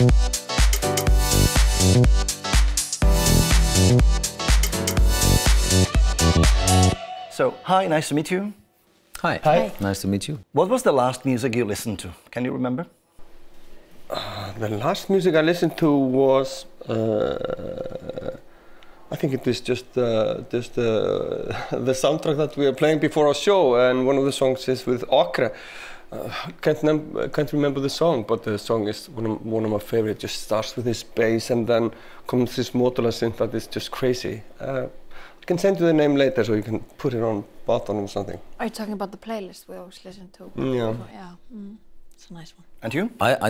So, hi, nice to meet you. Hi. Hi. Nice to meet you. What was the last music you listened to? Can you remember? The last music I listened to was, I think it was just the soundtrack that we are playing before our show, and one of the songs is with Okra. Can't remember the song, but the song is one of my favorite. Just starts with this bass and then comes this modular synth that is just crazy. I can send you the name later so you can put it on bottom or something. Are you talking about the playlist we always listen to? Yeah. Yeah. It's a nice one. And you? I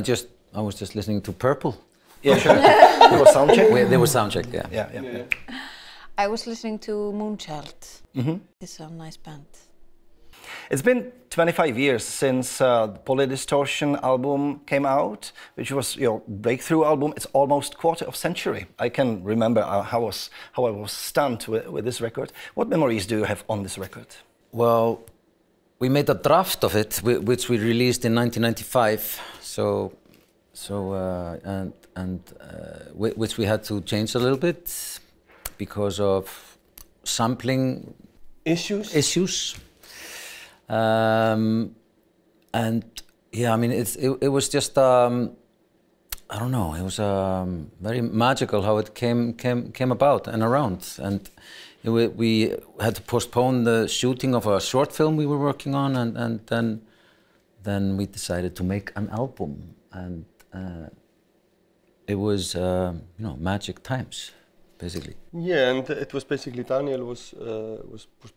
was just listening to Purple. Yeah, sure. There was soundcheck. There was soundcheck, yeah. Yeah. I was listening to Moonchild. It's a nice band. It's been 25 years since the Polydistortion album came out, which was your breakthrough album. It's almost quarter of century. I can remember how I was stunned with this record. What memories do you have on this record? Well, we made a draft of it, which we released in 1995. Which we had to change a little bit because of sampling issues. And yeah, I mean, it was just I don't know. It was very magical how it came about and around. And we had to postpone the shooting of a short film we were working on, and then we decided to make an album. And it was magic times, basically. Yeah, and it was basically Daniel was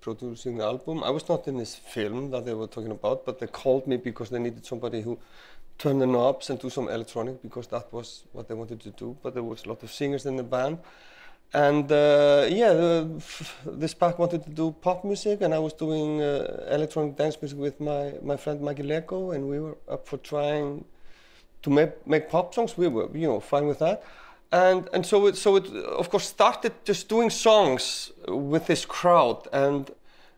producing the album. I was not in this film that they were talking about, but they called me because they needed somebody who turned the knobs and do some electronic, because that was what they wanted to do. But there was a lot of singers in the band, and this pack wanted to do pop music, and I was doing electronic dance music with my friend Maggie Lego, and we were up for trying to make pop songs. We were fine with that. And so it of course started just doing songs with this crowd, and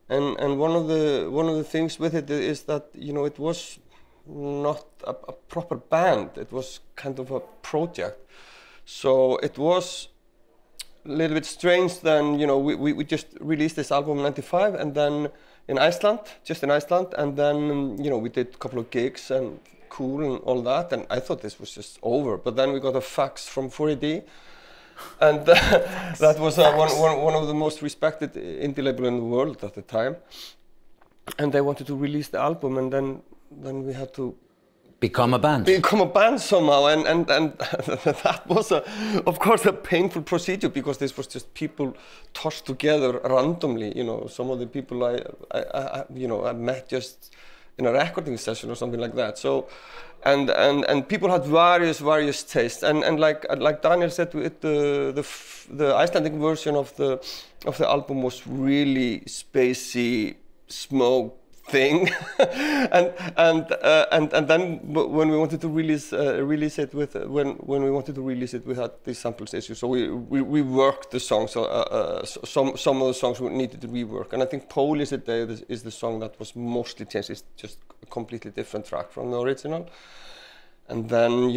one of the things with it is that it was not a proper band. It was kind of a project. So it was a little bit strange. Then we just released this album in '95, and then in Iceland, and then we did a couple of gigs and cool and all that, and I thought this was just over. But then we got a fax from 4AD, and that was one of the most respected indie label in the world at the time, and they wanted to release the album, and then we had to become a band somehow, and that was of course a painful procedure, because this was just people tossed together randomly. Some of the people I met just in a recording session or something like that. So, and people had various tastes, and like Daniel said, the Icelandic version of the album was really spacey, smoke thing, and then when we wanted to release it we had these samples issues. So we worked the songs. Some of the songs we needed to rework, and I think Polish Day is the song that was mostly changed. It's just a completely different track from the original. And then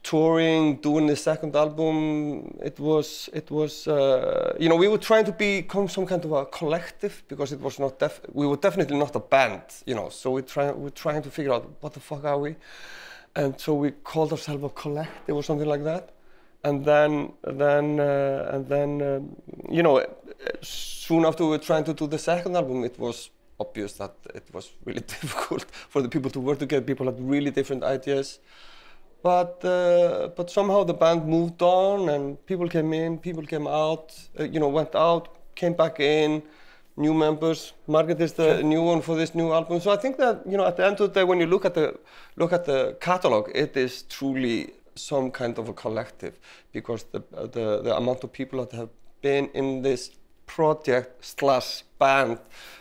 touring, doing the second album, it was we were trying to become some kind of a collective, because it was not we were definitely not a band, so we're trying to figure out what the fuck are we, and so we called ourselves a collective or something like that. And then soon after we were trying to do the second album, it was obvious that it was really difficult for the people to work together. People had really different ideas. But somehow the band moved on, and people came in, people came out, went out, came back in, new members. Margaret is the new one for this new album. So I think that at the end of the day, when you look at the catalog, it is truly some kind of a collective, because the amount of people that have been in this project / band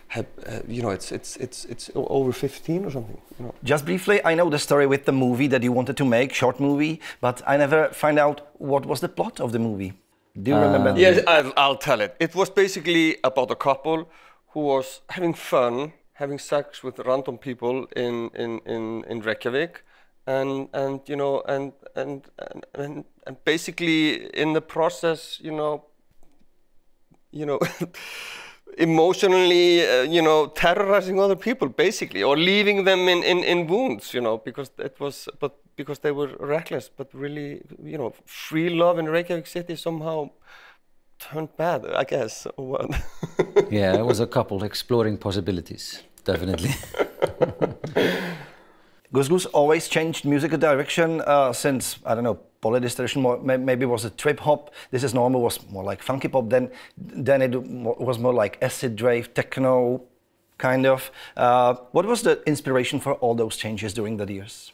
have, it's over 15 or something. Just briefly, I know the story with the movie that you wanted to make, short movie, but I never find out what was the plot of the movie. Do you remember? Yes, I'll tell it. It was basically about a couple who was having fun, having sex with random people in Reykjavik, and you know, and basically in the process, you know, emotionally, you know, terrorizing other people, basically, or leaving them in wounds, you know, because because they were reckless, but really, you know, free love in Reykjavik City somehow turned bad, I guess, or what? Yeah, it was a couple exploring possibilities, definitely. Gus Gus always changed musical direction since, I don't know, Polydistortion maybe was a trip hop. This Is Normal was more like funky pop. Then it was more like acid rave, techno, kind of. What was the inspiration for all those changes during the years?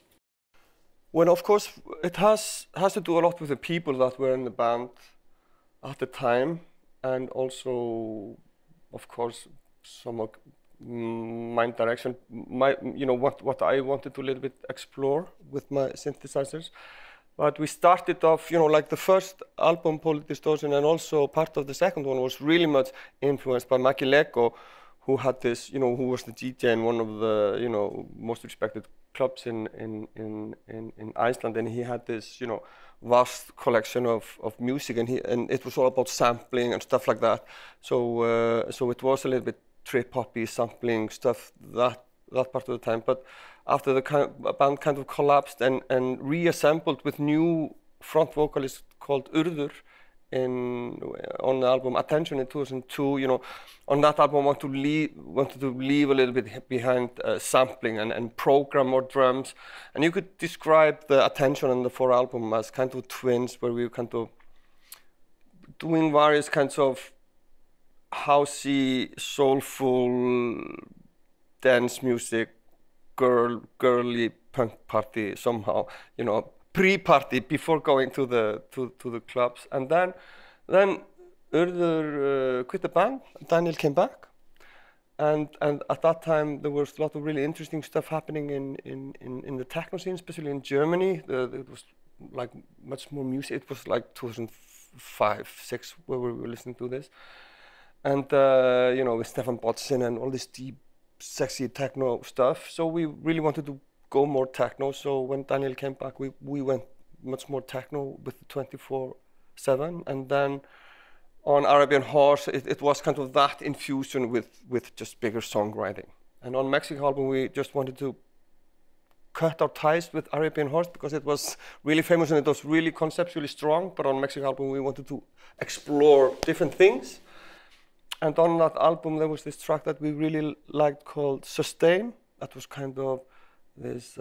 Well, of course, it has to do a lot with the people that were in the band at the time, and also, of course, some of my direction, you know, what I wanted to a little bit explore with my synthesizers. But we started off, you know, like the first album, Polydistortion, and also part of the second one was really much influenced by Maggie Lego, who had this, you know, who was the DJ in one of the, you know, most respected clubs in Iceland, and he had this, you know, vast collection of music, and it was all about sampling and stuff like that. So so it was a little bit trip hoppy sampling stuff that part of the time. But after the band kind of collapsed and reassembled with new front vocalist called Urður on the album Attention in 2002, you know, on that album I wanted to leave a little bit behind sampling and program more drums. And you could describe the Attention and the 4 album as kind of twins, where we were kind of doing various kinds of housey, soulful, dance music, girly punk party somehow, you know, pre-party before going to the clubs. And then Urður quit the band. Daniel came back, and at that time there was a lot of really interesting stuff happening in the techno scene, especially in Germany. It was like much more music. It was like 2005-06 where we were listening to this, and you know, with Stefan Botzen and all this deep, sexy techno stuff. So we really wanted to go more techno. So when Daniel came back, we went much more techno with the 24/7, and then on Arabian Horse, it was kind of that infusion with just bigger songwriting. And on Mexico album, we just wanted to cut our ties with Arabian Horse because it was really famous and it was really conceptually strong. But on Mexico album, we wanted to explore different things. And on that album, there was this track that we really liked called Sustain. That was kind of this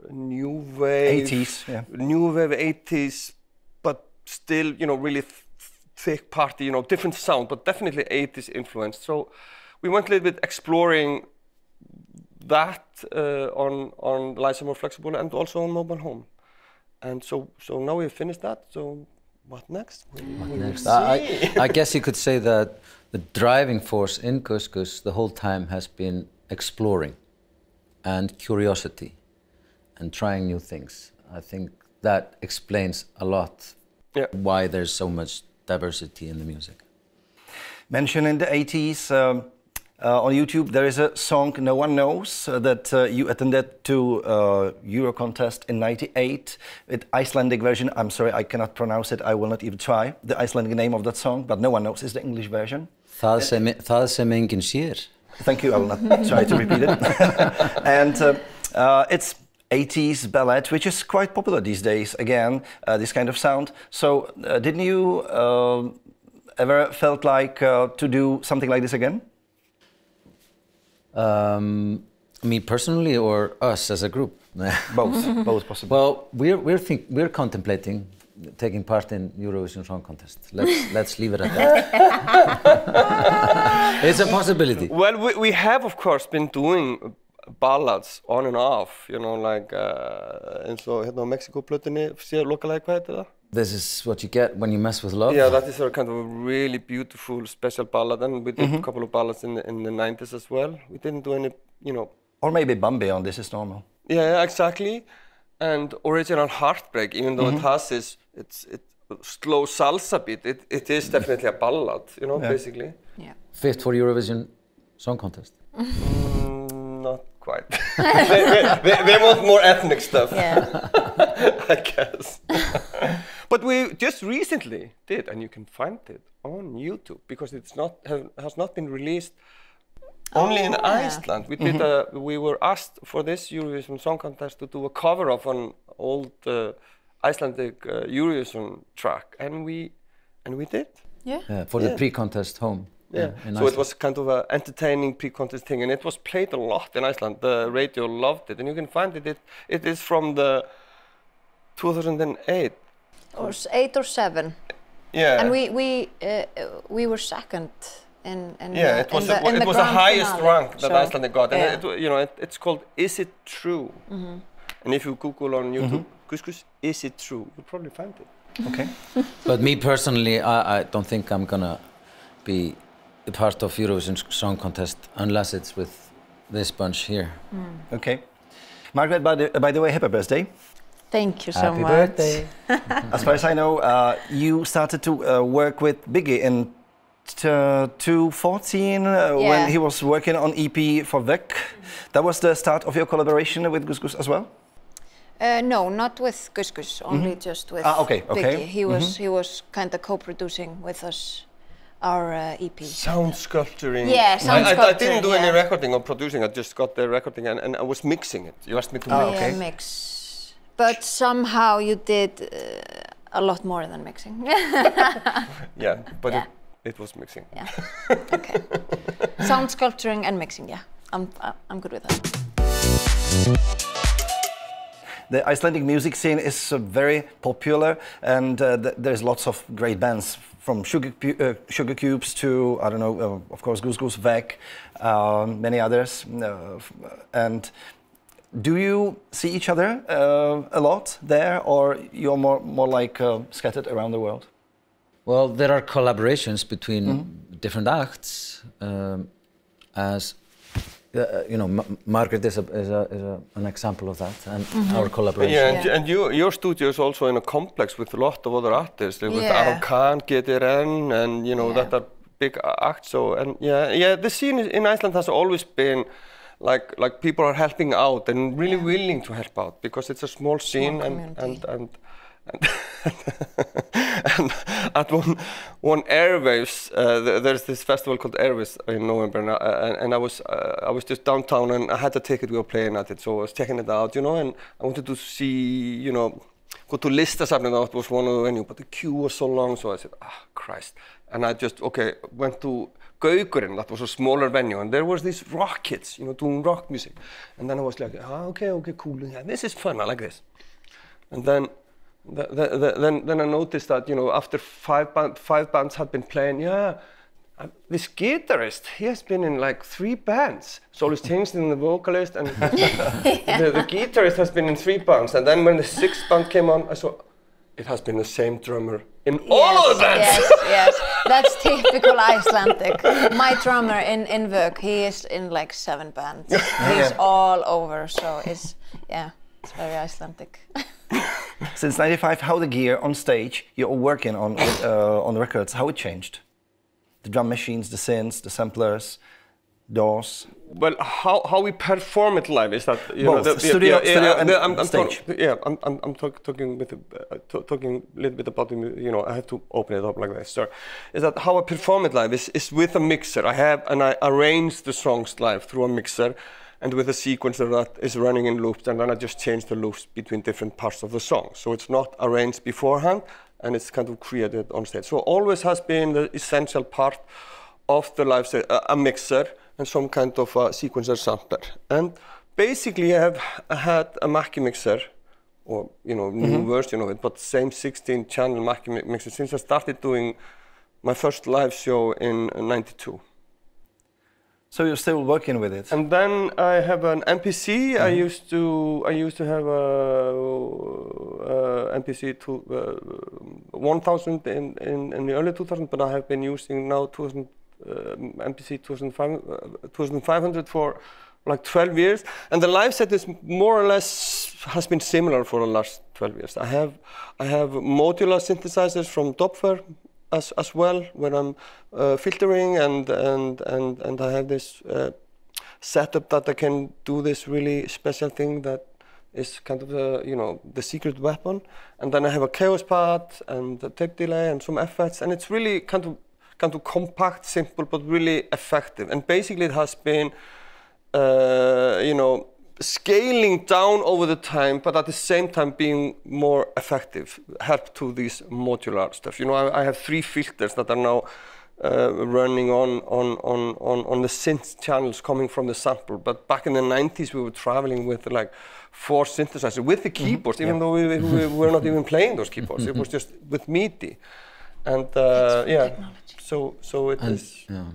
new wave, 80s, yeah. New wave 80s, but still, you know, really thick party, you know, different sound, but definitely 80s influence. So we went a little bit exploring that on Liza More Flexible and also on Mobile Home. And so now we've finished that. So what next? What next? I guess you could say that the driving force in Gus Gus the whole time has been exploring and curiosity and trying new things. I think that explains a lot why there's so much diversity in the music. Mentioned in the 80s, on YouTube there is a song No One Knows that you attended to Euro contest in '98 with Icelandic version. I'm sorry, I cannot pronounce it. I will not even try the Icelandic name of that song, but No One Knows is the English version. Það sem enginn sér. Thank you, I will not try to repeat it. And it's 80s ballad, which is quite popular these days, again, this kind of sound. So didn't you ever felt like to do something like this again? Me personally or us as a group? Both possible. Well, we're contemplating taking part in Eurovision Song Contest. Let's leave it at that. It's a possibility. Well, we have of course been doing ballads on and off, you know, like eins og hérna á Mexico-plötunni, lokalega hvað heitir það? This is what you get when you mess with love. Yeah, that is a kind of a really beautiful special ballad, and we did a couple of ballads in the 90s as well. We didn't do any, you know. Or maybe Bambi on This Is Normal. Yeah, exactly. And Original Heartbreak, even though it has this slow salsa beat, it is definitely a ballad, you know, basically. Yeah. Fit for Eurovision Song Contest. Not quite. They want more ethnic stuff, Yeah. I guess. But we just recently did, and you can find it on YouTube because has not been released only in Iceland. We did we were asked for this Eurovision Song Contest to do a cover of an old Icelandic Eurovision track, and we did. Yeah. For the pre-contest home. Yeah. in So Iceland. it was kind of an entertaining pre-contest thing, and it was played a lot in Iceland. The radio loved it, and you can find it. It is from the 2008. Or 8 or 7. Yeah. And we were second in Yeah, the, it was in the, in it the was the grand highest finale. rank that So, Iceland got, and yeah. it's called "Is It True?" And if you Google on YouTube, Couscous, "Is It True?" you'll probably find it. Okay. But me personally, I don't think I'm gonna be a part of Eurovision Song Contest unless it's with this bunch here. Okay. Margaret, by the way, happy birthday. Thank you so Happy much. birthday! As far as I know, you started to work with Biggie in 2014 when Yeah. he was working on EP for Vec. That was the start of your collaboration with Gus Gus as well? No, not with Gus Gus, only just with okay, okay. Biggie. He was kind of co-producing with us our EP. Sound sculpturing. Yeah, sound I didn't sculpturing, do any yeah. recording or producing. I just got the recording and I was mixing it. You asked me to mix. okay. Yeah, mix. But somehow you did a lot more than mixing. Yeah, but Yeah. it was mixing. Yeah. Okay. Sound sculpturing and mixing. Yeah, I'm good with that. The Icelandic music scene is very popular, and there's lots of great bands from Sugar Cubes to, I don't know, of course, Gus Gus, Vec, many others. And do you see each other a lot there, or you're more like scattered around the world? Well, there are collaborations between different acts, as you know, Margaret is an example of that, and our collaboration. Yeah, and your studio is also in a complex with a lot of other artists, with Yeah. Aron Khan, GTRN, and that are big acts. So the scene in Iceland has always been like people are helping out and really willing to help out because it's a small scene and and at one Airwaves, there's this festival called Airwaves in November, and I was just downtown and I had a ticket. We were playing at it, so I was checking it out, and I wanted to see, go to Listasafnið. That was one of the venues, but the queue was so long, so I said, Christ, and I just went to Gaukurinn. That was a smaller venue, and there was these rock kids, doing rock music, and then I was like, okay, cool, yeah, this is fun, I like this, and then. Then I noticed that after five bands had been playing, this guitarist, he has been in like 3 bands. So always changed in the vocalist, and the guitarist has been in 3 bands. And then when the 6th band came on, I saw it has been the same drummer in all of the bands. Yes, that's typical Icelandic. My drummer in Vök, he is in like 7 bands. He's all over, so it's very Icelandic. Since '95, how the gear on stage you're working on the records, how it changed? The drum machines, the synths, the samplers, DAWs. Well, how we perform it live is that Both, studio and stage. I'm talking a little bit about I have to open it up like this. So, is that how I perform it live is with a mixer. I arrange the songs live through a mixer, and with a sequencer that is running in loops, and then I just change the loops between different parts of the song. So it's not arranged beforehand, and it's kind of created on stage. So always has been the essential part of the live set, a mixer and some kind of a sequencer sampler. And basically I have had a Mackie mixer, or new version of it, but same 16-channel Mackie mixer since I started doing my first live show in '92. So you're still working with it? And then I have an MPC. I used to have a MPC 1000 in the early 2000s, but I have been using now MPC 2500 for like 12 years. And the live set is more or less has been similar for the last 12 years. I have modular synthesizers from Doppler as well, when I'm filtering, and I have this setup that I can do this really special thing that is kind of the secret weapon. And then I have a chaos pad and a tape delay and some effects, and it's really kind of compact, simple, but really effective. And basically it has been, scaling down over the time, but at the same time being more effective, help to these modular stuff. I have 3 filters that are now running on the synth channels coming from the sample. But back in the 90s, we were traveling with like 4 synthesizers with the keyboards, even though we were not even playing those keyboards. It was just with MIDI, and so it is. Yeah.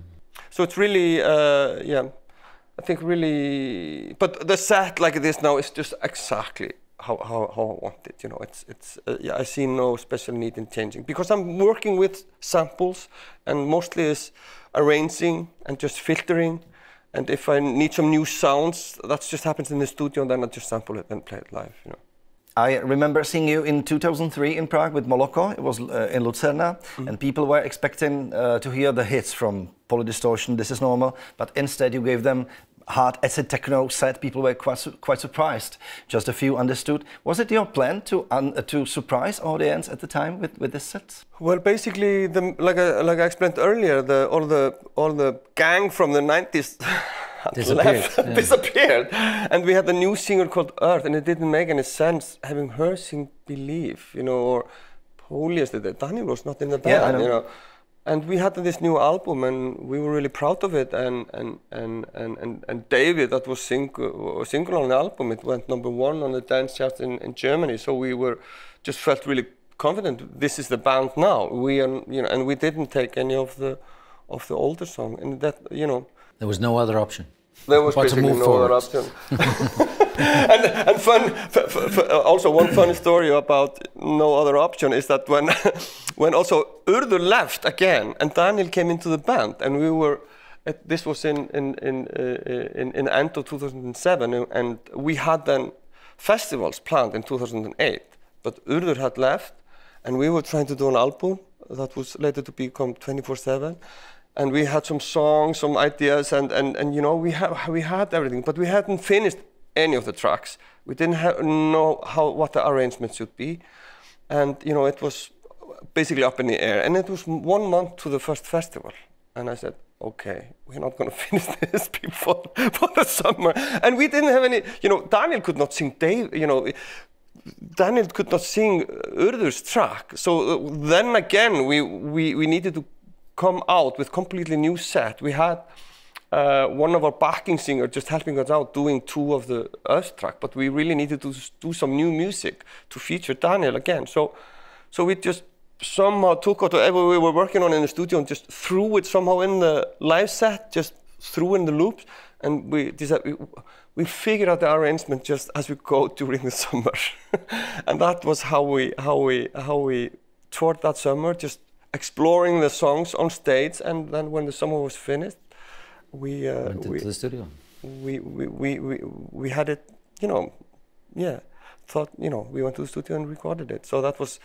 So it's really, I think really, but the set like this now is just exactly how I want it. I see no special need in changing, because I'm working with samples and mostly is arranging and just filtering. And if I need some new sounds, that just happens in the studio, and then I just sample it and play it live. I remember seeing you in 2003 in Prague with Moloko. It was in Lucerna, and people were expecting to hear the hits from Polydistortion, This Is Normal, but instead you gave them hard acid techno set. People were quite surprised. Just a few understood. Was it your plan to surprise audience at the time with this set? Well, basically, like I explained earlier, all the gang from the 90s disappeared, and we had a new singer called Earth, and it didn't make any sense having her sing Believe, or Polius did it. Daniel was not in the band, And we had this new album, and we were really proud of it. And David, that was single on the album, it went #1 on the dance charts in Germany. So we just felt really confident. This is the band now. We are, and we didn't take any of the older song, and that, There was no other option. There was basically no other option. and also one funny story about no other option is that when also Urður left again and Daniel came into the band, and this was in end of 2007, and we had then festivals planned in 2008, but Urður had left, and we were trying to do an album that was later to become 24/7. And we had some songs, some ideas, and we had everything, but we hadn't finished any of the tracks. We didn't know what the arrangement should be, and it was basically up in the air. And it was 1 month to the first festival, and I said, okay, we're not going to finish this before the summer. And we didn't have any. Daniel could not sing Daniel could not sing Urður's track. So then again, we needed to come out with completely new set. We had one of our backing singers just helping us out doing 2 of the Earth track, but we really needed to do some new music to feature Daniel again. So we just somehow took whatever we were working on in the studio and just threw it somehow in the live set, just threw in the loops, and we figured out the arrangement just as we go during the summer. And that was how we toured that summer, just exploring the songs on stage. And then when the summer was finished, we went into the studio. We had it, thought, we went to the studio and recorded it. So that was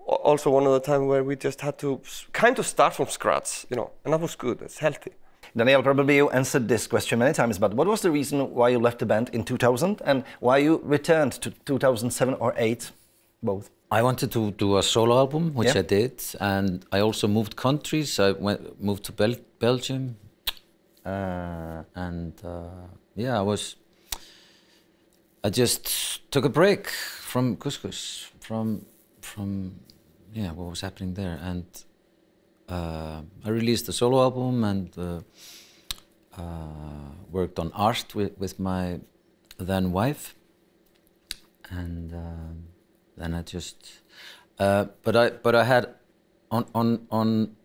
also one of the time where we just had to kind of start from scratch, and that was good. It's healthy. Daniel, probably you answered this question many times, but what was the reason why you left the band in 2000 and why you returned to 2007 or 2008, both? I wanted to do a solo album, which I did, and I also moved countries. I moved to Belgium, I just took a break from Couscous, from what was happening there, and I released a solo album and worked on art with my then wife, and then I just but I had on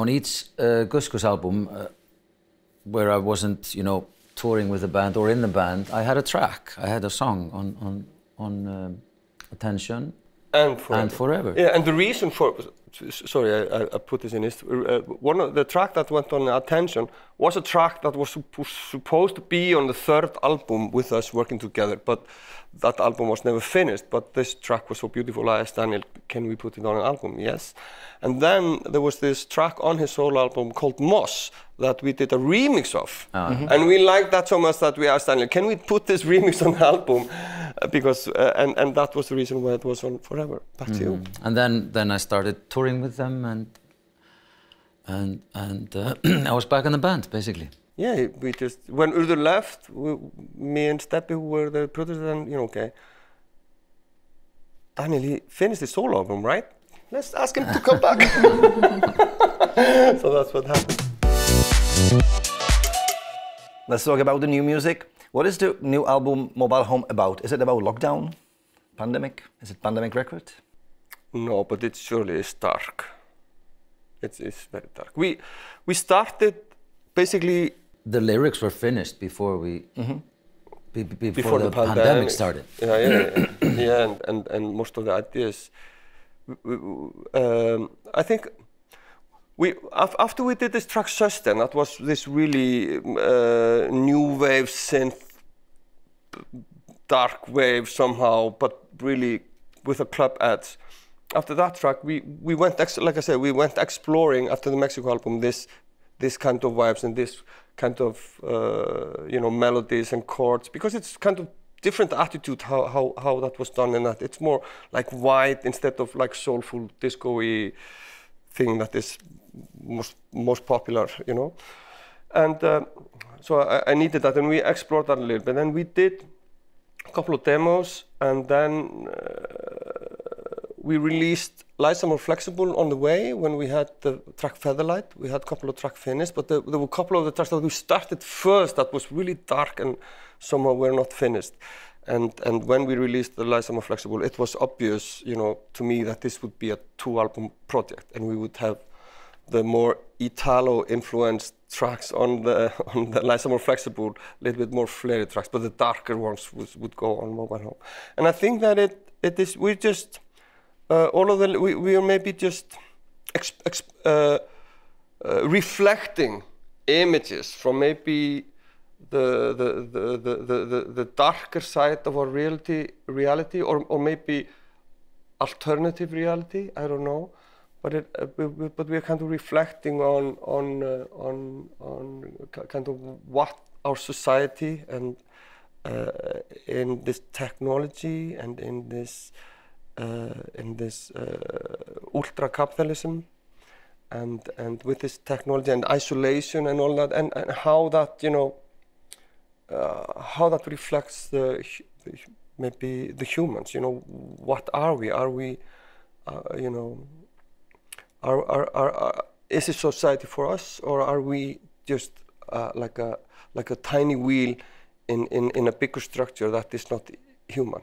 each Couscous album where I wasn't touring with the band or in the band, I had a track, I had a song on Attention and Forever. Yeah, and the reason for sorry, I put this in history. One of the track that went on Attention was a track that was supposed to be on the third album with us working together, but that album was never finished. But this track was so beautiful. I asked Daniel, can we put it on an album? Yes. And then there was this track on his solo album called Moss that we did a remix of. And we liked that so much that we asked Daniel, can we put this remix on the album? Because and that was the reason why it was on forever. Back to you. And then I started touring with them, and I was back in the band basically. Yeah, we just when Urður left, me and Steppi, who were the producers, and okay, Daniel, he finished his solo album, right? Let's ask him to come back. So that's what happened. Let's talk about the new music. What is the new album Mobile Home about? Is it about lockdown, pandemic? Is it pandemic record? No, but it surely is dark. It's very dark. We started basically. The lyrics were finished before we before the pandemic pandemic started. Yeah, and most of the ideas. I think after we did this track Sustain, that was this really new wave synth, dark wave somehow, but really with a club edge. After that track, we went, like I said, we went exploring after the Mexico album this kind of vibes and this kind of melodies and chords, because it's kind of different attitude how that was done, and that it's more like white instead of like soulful disco-y thing that is most popular, and so I needed that, and we explored that a little bit. And we did a couple of demos, and then we released Lights Are More Flexible on the way when we had the track Featherlight. We had a couple of tracks finished, but there were a couple of the tracks that we started first that was really dark and somehow were not finished. And when we released the Lights Are More Flexible, it was obvious, to me that this would be a 2-album project, and we would have the more Italo-influenced tracks on the Lights Are More Flexible, a little bit more flary tracks, but the darker ones would go on Mobile Home. And I think that it is, we just, we are maybe just reflecting images from maybe the darker side of our reality, or maybe alternative reality. I don't know, but we are kind of reflecting on kind of what our society and in this technology and in this ultra capitalism and with this technology and isolation and all that, and how that how that reflects maybe the humans. What are we? Are we is it society for us, or are we just like a tiny wheel in a bigger structure that is not human?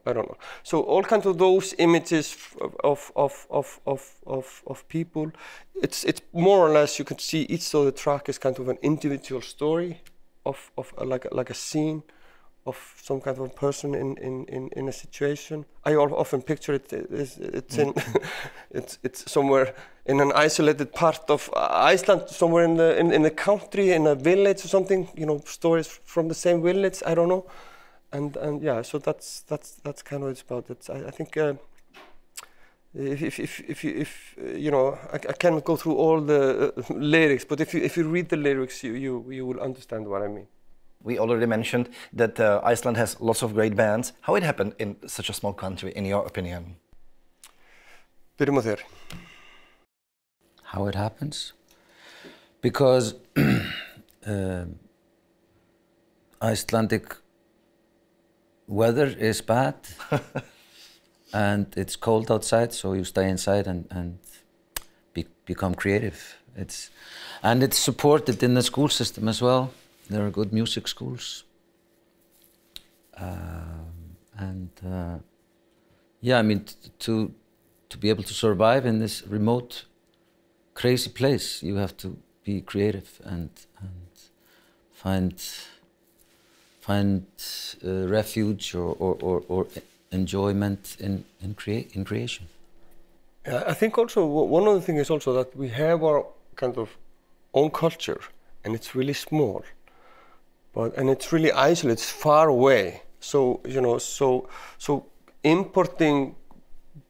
I don't know. So all kinds of those images of people. It's more or less, you can see each of the track is kind of an individual story of like a scene of some kind of a person in a situation. I often picture it's somewhere in an isolated part of Iceland, somewhere in the country, in a village or something. Stories from the same village. I don't know. And yeah, so that's kind of what it's about. I think if I cannot go through all the lyrics, but if you read the lyrics, you will understand what I mean. We already mentioned that Iceland has lots of great bands. How it happened in such a small country, in your opinion? Byrjum á þér. How it happens? Because Icelandic weather is bad and it's cold outside, so you stay inside and become creative. It's supported in the school system as well. There are good music schools, yeah, I mean, to be able to survive in this remote, crazy place, you have to be creative and find refuge or enjoyment in creation. Yeah, I think also one other thing is also that we have our kind of own culture, and it's really small, and it's really isolated. It's far away. So so importing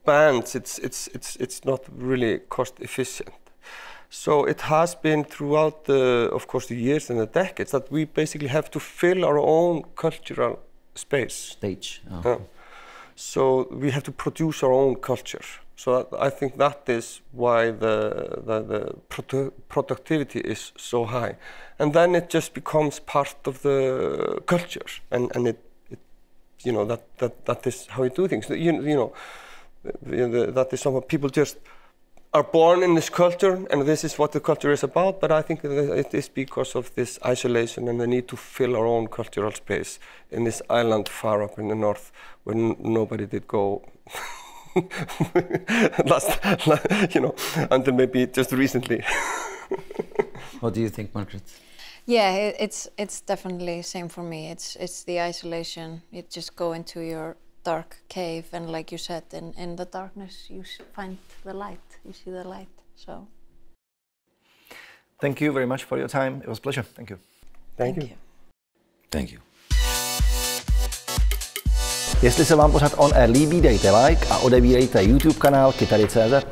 bands, it's not really cost efficient. So it has been throughout of course, the years and the decades that we basically have to fill our own cultural stage. Oh. So we have to produce our own culture. So I think that is why the productivity is so high, and then it just becomes part of the culture, and it that is how we do things. That is some people just are born in this culture, and this is what the culture is about. But I think it is because of this isolation and the need to fill our own cultural space in this island far up in the north, where nobody did go. Until maybe just recently. What do you think, Margaret? Yeah, it's definitely same for me. It's the isolation. You just go into your dark cave, and like you said, in the darkness you find the light. You see the light. So. Thank you very much for your time. It was a pleasure. Thank you. Thank you. Thank you. Jestli se vám pořad On Air líbí, dejte like a odebírejte YouTube kanál Kytary.cz.